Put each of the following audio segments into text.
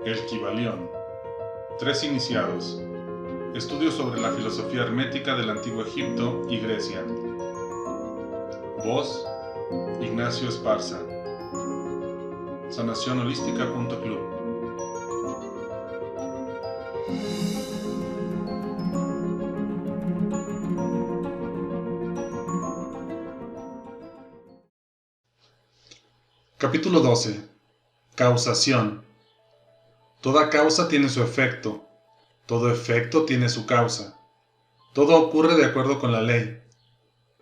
El Kybalión. Tres iniciados. Estudios sobre la filosofía hermética del Antiguo Egipto y Grecia. Voz: Ignacio Esparza. Sanacionholística.club. Capítulo 12. Causación. Toda causa tiene su efecto. Todo efecto tiene su causa. Todo ocurre de acuerdo con la ley.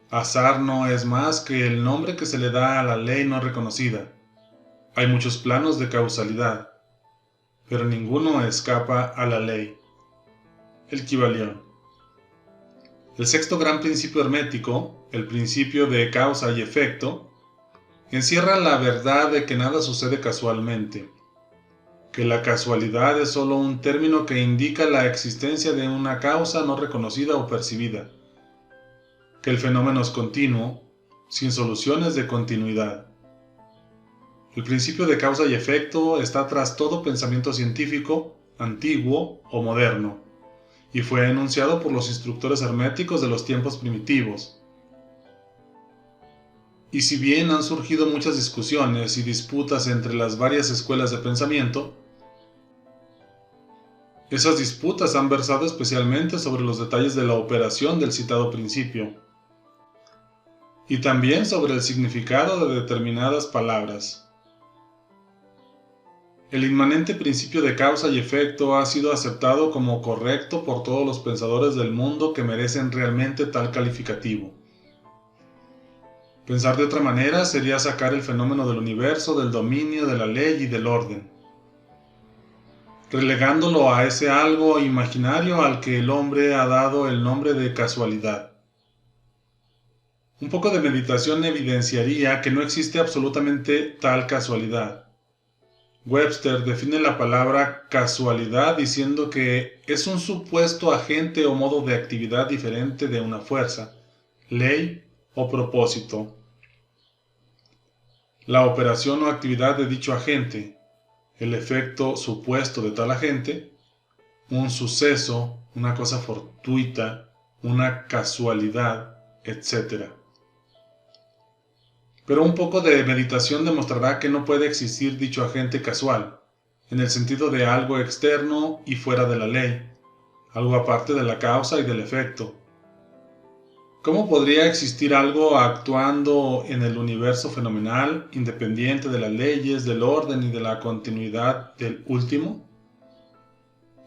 Azar no es más que el nombre que se le da a la ley no reconocida. Hay muchos planos de causalidad, pero ninguno escapa a la ley. El Kybalión. El sexto gran principio hermético, el principio de causa y efecto, encierra la verdad de que nada sucede casualmente, que la casualidad es solo un término que indica la existencia de una causa no reconocida o percibida, que el fenómeno es continuo, sin soluciones de continuidad. El principio de causa y efecto está tras todo pensamiento científico, antiguo o moderno, y fue enunciado por los instructores herméticos de los tiempos primitivos. Y si bien han surgido muchas discusiones y disputas entre las varias escuelas de pensamiento, esas disputas han versado especialmente sobre los detalles de la operación del citado principio, y también sobre el significado de determinadas palabras. El inmanente principio de causa y efecto ha sido aceptado como correcto por todos los pensadores del mundo que merecen realmente tal calificativo. Pensar de otra manera sería sacar el fenómeno del universo del dominio de la ley y del orden, relegándolo a ese algo imaginario al que el hombre ha dado el nombre de casualidad. Un poco de meditación evidenciaría que no existe absolutamente tal casualidad. Webster define la palabra casualidad diciendo que es un supuesto agente o modo de actividad diferente de una fuerza, ley o propósito. La operación o actividad de dicho agente, el efecto supuesto de tal agente, un suceso, una cosa fortuita, una casualidad, etc. Pero un poco de meditación demostrará que no puede existir dicho agente casual, en el sentido de algo externo y fuera de la ley, algo aparte de la causa y del efecto. ¿Cómo podría existir algo actuando en el universo fenomenal, independiente de las leyes, del orden y de la continuidad del último?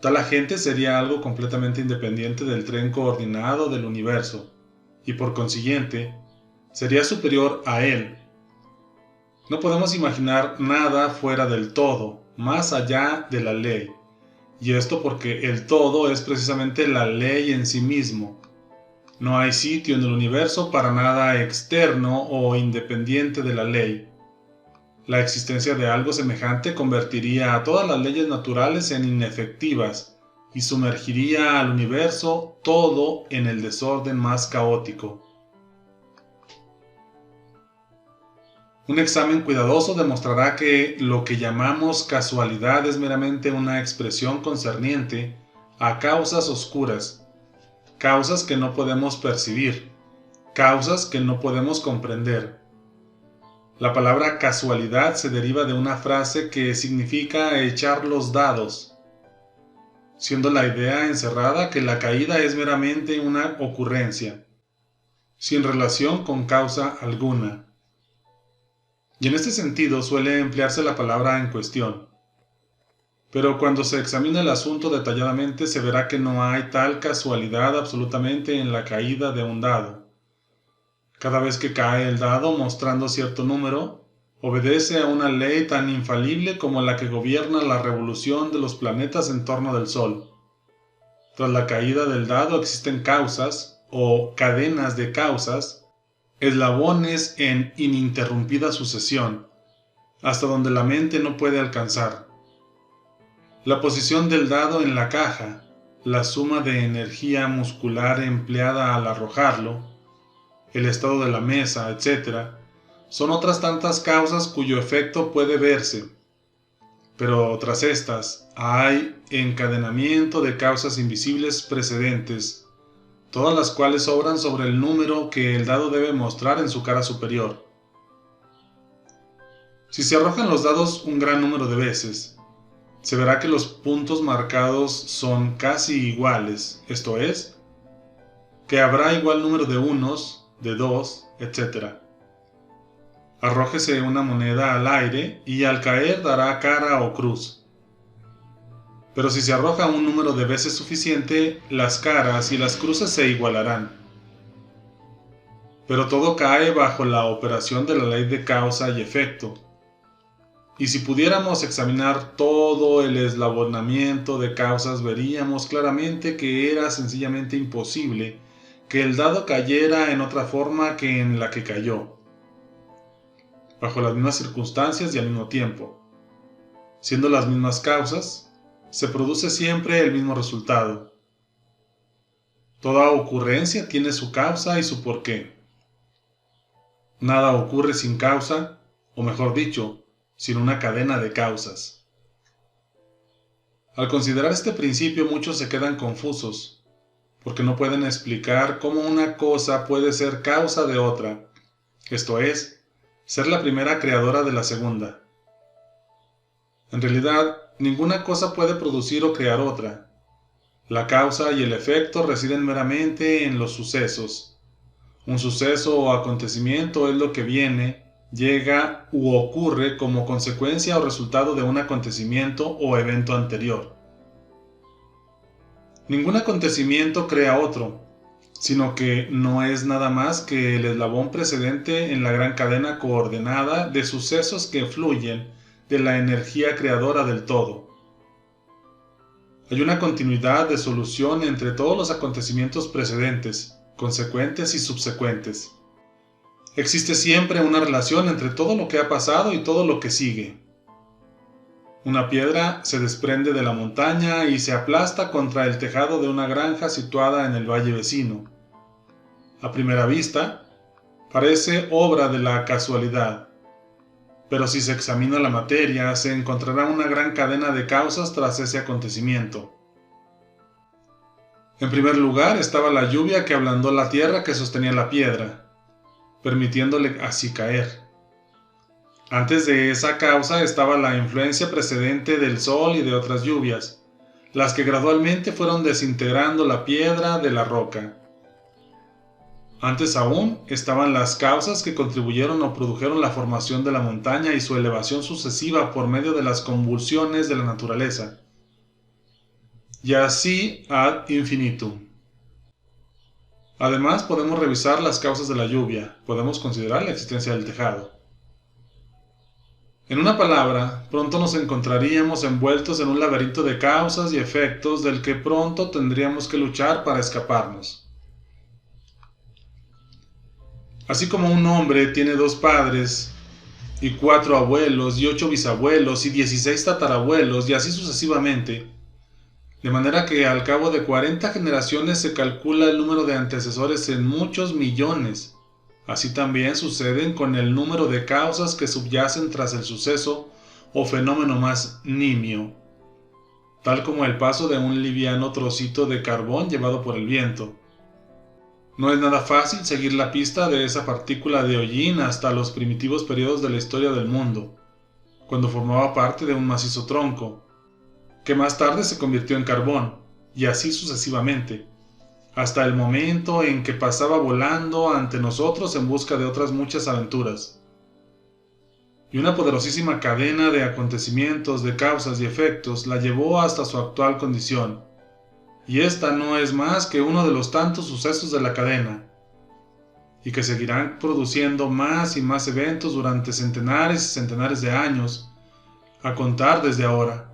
Tal agente sería algo completamente independiente del tren coordinado del universo, y por consiguiente, sería superior a él. No podemos imaginar nada fuera del todo, más allá de la ley, y esto porque el todo es precisamente la ley en sí mismo. No hay sitio en el universo para nada externo o independiente de la ley. La existencia de algo semejante convertiría a todas las leyes naturales en inefectivas y sumergiría al universo todo en el desorden más caótico. Un examen cuidadoso demostrará que lo que llamamos casualidad es meramente una expresión concerniente a causas oscuras, causas que no podemos percibir, causas que no podemos comprender. La palabra casualidad se deriva de una frase que significa echar los dados, siendo la idea encerrada que la caída es meramente una ocurrencia, sin relación con causa alguna. Y en este sentido suele emplearse la palabra en cuestión. Pero cuando se examina el asunto detalladamente se verá que no hay tal casualidad absolutamente en la caída de un dado. Cada vez que cae el dado mostrando cierto número, obedece a una ley tan infalible como la que gobierna la revolución de los planetas en torno del Sol. Tras la caída del dado existen causas, o cadenas de causas, eslabones en ininterrumpida sucesión, hasta donde la mente no puede alcanzar. La posición del dado en la caja, la suma de energía muscular empleada al arrojarlo, el estado de la mesa, etc., son otras tantas causas cuyo efecto puede verse. pero tras estas hay encadenamiento de causas invisibles precedentes, todas las cuales obran sobre el número que el dado debe mostrar en su cara superior. Si se arrojan los dados un gran número de veces, se verá que los puntos marcados son casi iguales, esto es, que habrá igual número de unos, de dos, etc. Arrójese una moneda al aire y al caer dará cara o cruz. Pero si se arroja un número de veces suficiente, las caras y las cruces se igualarán. Pero todo cae bajo la operación de la ley de causa y efecto. Y si pudiéramos examinar todo el eslabonamiento de causas, veríamos claramente que era sencillamente imposible que el dado cayera en otra forma que en la que cayó, bajo las mismas circunstancias y al mismo tiempo. Siendo las mismas causas, se produce siempre el mismo resultado. Toda ocurrencia tiene su causa y su porqué. Nada ocurre sin causa, o mejor dicho, sin una cadena de causas. Al considerar este principio, muchos se quedan confusos, porque no pueden explicar cómo una cosa puede ser causa de otra, esto es, ser la primera creadora de la segunda. En realidad, ninguna cosa puede producir o crear otra. La causa y el efecto residen meramente en los sucesos. Un suceso o acontecimiento es lo que viene, llega u ocurre como consecuencia o resultado de un acontecimiento o evento anterior. Ningún acontecimiento crea otro, sino que no es nada más que el eslabón precedente en la gran cadena coordenada de sucesos que fluyen de la energía creadora del todo. Hay una continuidad de solución entre todos los acontecimientos precedentes, consecuentes y subsecuentes. Existe siempre una relación entre todo lo que ha pasado y todo lo que sigue. Una piedra se desprende de la montaña y se aplasta contra el tejado de una granja situada en el valle vecino. A primera vista, parece obra de la casualidad, pero si se examina la materia, se encontrará una gran cadena de causas tras ese acontecimiento. En primer lugar estaba la lluvia que ablandó la tierra que sostenía la piedra, permitiéndole así caer. Antes de esa causa estaba la influencia precedente del sol y de otras lluvias, las que gradualmente fueron desintegrando la piedra de la roca. Antes aún estaban las causas que contribuyeron o produjeron la formación de la montaña y su elevación sucesiva por medio de las convulsiones de la naturaleza. Y así ad infinitum. Además, podemos revisar las causas de la lluvia, podemos considerar la existencia del tejado. En una palabra, pronto nos encontraríamos envueltos en un laberinto de causas y efectos del que pronto tendríamos que luchar para escaparnos. Así como un hombre tiene 2 padres, y 4 abuelos, y 8 bisabuelos, y 16 tatarabuelos, y así sucesivamente, de manera que al cabo de 40 generaciones se calcula el número de antecesores en muchos millones. Así también suceden con el número de causas que subyacen tras el suceso o fenómeno más nimio, tal como el paso de un liviano trocito de carbón llevado por el viento. No es nada fácil seguir la pista de esa partícula de hollín hasta los primitivos periodos de la historia del mundo, cuando formaba parte de un macizo tronco, que más tarde se convirtió en carbón, y así sucesivamente, hasta el momento en que pasaba volando ante nosotros en busca de otras muchas aventuras. Y una poderosísima cadena de acontecimientos, de causas y efectos la llevó hasta su actual condición. Y esta no es más que uno de los tantos sucesos de la cadena, y que seguirán produciendo más y más eventos durante centenares y centenares de años, a contar desde ahora.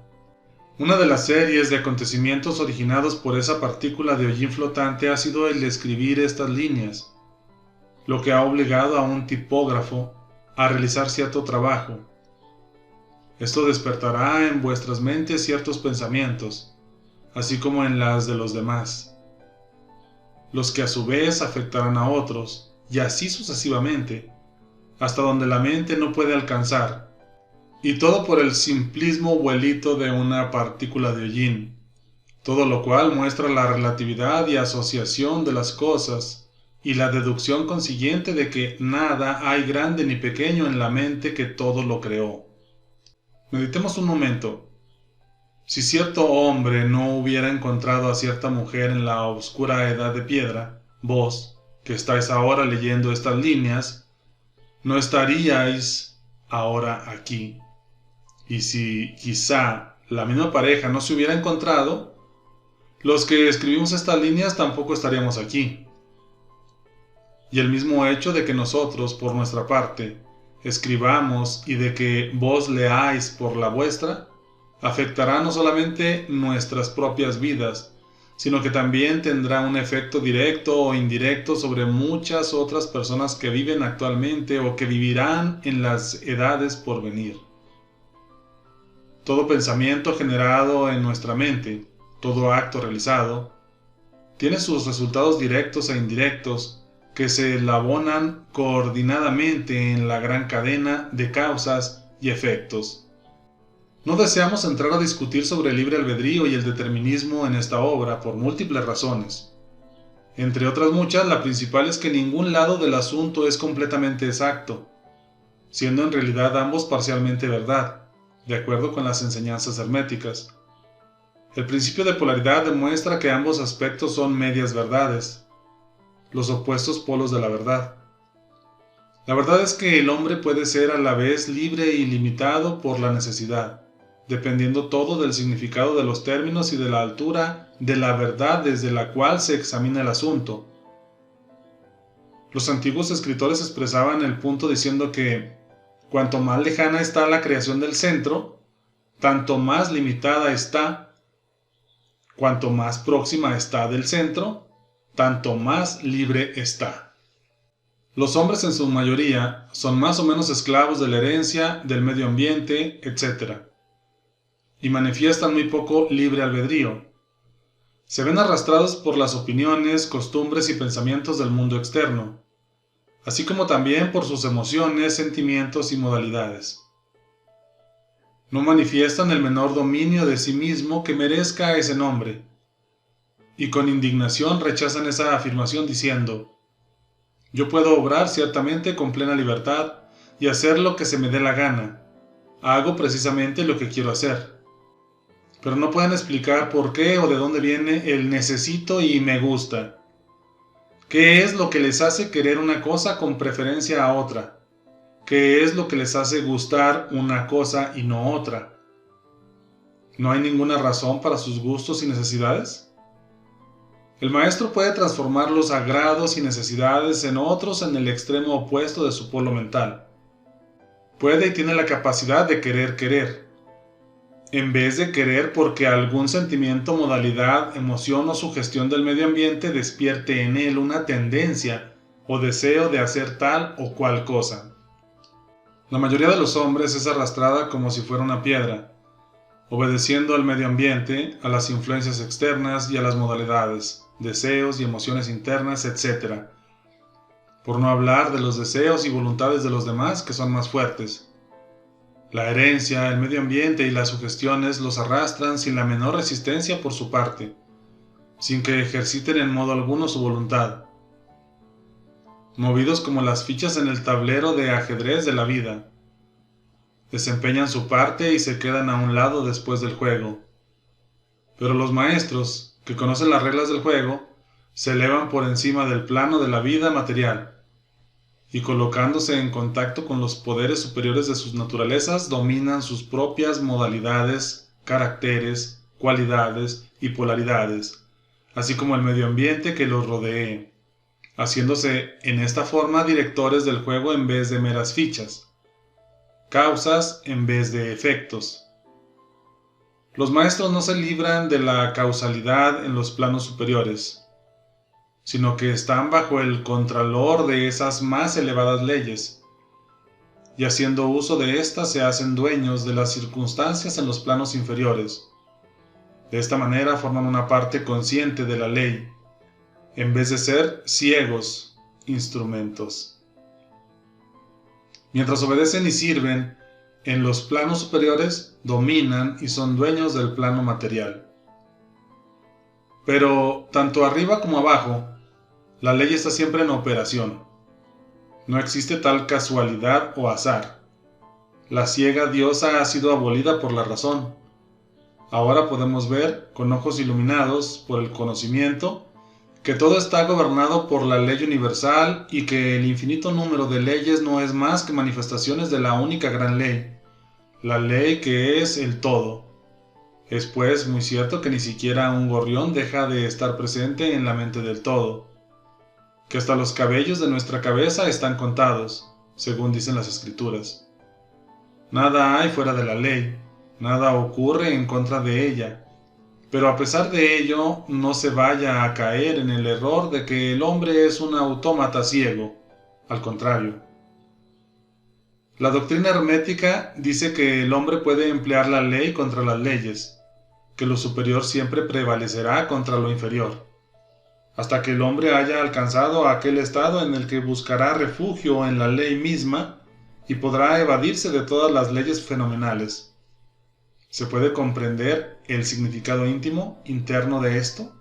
Una de las series de acontecimientos originados por esa partícula de hollín flotante ha sido el de escribir estas líneas, lo que ha obligado a un tipógrafo a realizar cierto trabajo. Esto despertará en vuestras mentes ciertos pensamientos, así como en las de los demás, los que a su vez afectarán a otros, y así sucesivamente, hasta donde la mente no puede alcanzar, Y todo por el simplismo vuelito de una partícula de hollín, todo lo cual muestra la relatividad y asociación de las cosas, y la deducción consiguiente de que nada hay grande ni pequeño en la mente que todo lo creó. Meditemos un momento. Si cierto hombre no hubiera encontrado a cierta mujer en la oscura edad de piedra, vos, que estáis ahora leyendo estas líneas, no estaríais ahora aquí. Y si quizá la misma pareja no se hubiera encontrado, los que escribimos estas líneas tampoco estaríamos aquí. Y el mismo hecho de que nosotros, por nuestra parte, escribamos y de que vos leáis por la vuestra, afectará no solamente nuestras propias vidas, sino que también tendrá un efecto directo o indirecto sobre muchas otras personas que viven actualmente o que vivirán en las edades por venir. Todo pensamiento generado en nuestra mente, todo acto realizado, tiene sus resultados directos e indirectos que se abonan coordinadamente en la gran cadena de causas y efectos. No deseamos entrar a discutir sobre el libre albedrío y el determinismo en esta obra por múltiples razones. Entre otras muchas, la principal es que ningún lado del asunto es completamente exacto, siendo en realidad ambos parcialmente verdad, de acuerdo con las enseñanzas herméticas. El principio de polaridad demuestra que ambos aspectos son medias verdades, los opuestos polos de la verdad. La verdad es que el hombre puede ser a la vez libre y limitado por la necesidad, dependiendo todo del significado de los términos y de la altura de la verdad desde la cual se examina el asunto. Los antiguos escritores expresaban el punto diciendo que cuanto más lejana está la creación del centro, tanto más limitada está; cuanto más próxima está del centro, tanto más libre está. Los hombres en su mayoría son más o menos esclavos de la herencia, del medio ambiente, etc. Y manifiestan muy poco libre albedrío. Se ven arrastrados por las opiniones, costumbres y pensamientos del mundo externo, así como también por sus emociones, sentimientos y modalidades. No manifiestan el menor dominio de sí mismo que merezca ese nombre, y con indignación rechazan esa afirmación diciendo: yo puedo obrar ciertamente con plena libertad y hacer lo que se me dé la gana. Hago precisamente lo que quiero hacer. Pero no pueden explicar por qué o de dónde viene el necesito y me gusta. ¿Qué es lo que les hace querer una cosa con preferencia a otra? ¿Qué es lo que les hace gustar una cosa y no otra? ¿No hay ninguna razón para sus gustos y necesidades? El maestro puede transformar los agrados y necesidades en otros en el extremo opuesto de su polo mental. Puede y tiene la capacidad de querer, en vez de querer porque algún sentimiento, modalidad, emoción o sugestión del medio ambiente despierte en él una tendencia o deseo de hacer tal o cual cosa. La mayoría de los hombres es arrastrada como si fuera una piedra, obedeciendo al medio ambiente, a las influencias externas y a las modalidades, deseos y emociones internas, etc. Por no hablar de los deseos y voluntades de los demás que son más fuertes. La herencia, el medio ambiente y las sugestiones los arrastran sin la menor resistencia por su parte, sin que ejerciten en modo alguno su voluntad. Movidos como las fichas en el tablero de ajedrez de la vida, desempeñan su parte y se quedan a un lado después del juego. Pero los maestros, que conocen las reglas del juego, se elevan por encima del plano de la vida material, y colocándose en contacto con los poderes superiores de sus naturalezas, dominan sus propias modalidades, caracteres, cualidades y polaridades, así como el medio ambiente que los rodee, haciéndose en esta forma directores del juego en vez de meras fichas, causas en vez de efectos. Los maestros no se libran de la causalidad en los planos superiores, sino que están bajo el contralor de esas más elevadas leyes, y haciendo uso de éstas se hacen dueños de las circunstancias en los planos inferiores. De esta manera forman una parte consciente de la ley, en vez de ser ciegos instrumentos. Mientras obedecen y sirven, en los planos superiores dominan y son dueños del plano material. Pero tanto arriba como abajo, la ley está siempre en operación. No existe tal casualidad o azar. La ciega diosa ha sido abolida por la razón. Ahora podemos ver, con ojos iluminados por el conocimiento, que todo está gobernado por la ley universal y que el infinito número de leyes no es más que manifestaciones de la única gran ley, la ley que es el todo. Es pues muy cierto que ni siquiera un gorrión deja de estar presente en la mente del todo, que hasta los cabellos de nuestra cabeza están contados, según dicen las Escrituras. Nada hay fuera de la ley, nada ocurre en contra de ella, pero a pesar de ello no se vaya a caer en el error de que el hombre es un autómata ciego, al contrario. La doctrina hermética dice que el hombre puede emplear la ley contra las leyes, que lo superior siempre prevalecerá contra lo inferior, hasta que el hombre haya alcanzado aquel estado en el que buscará refugio en la ley misma y podrá evadirse de todas las leyes fenomenales. ¿Se puede comprender el significado íntimo, interno de esto?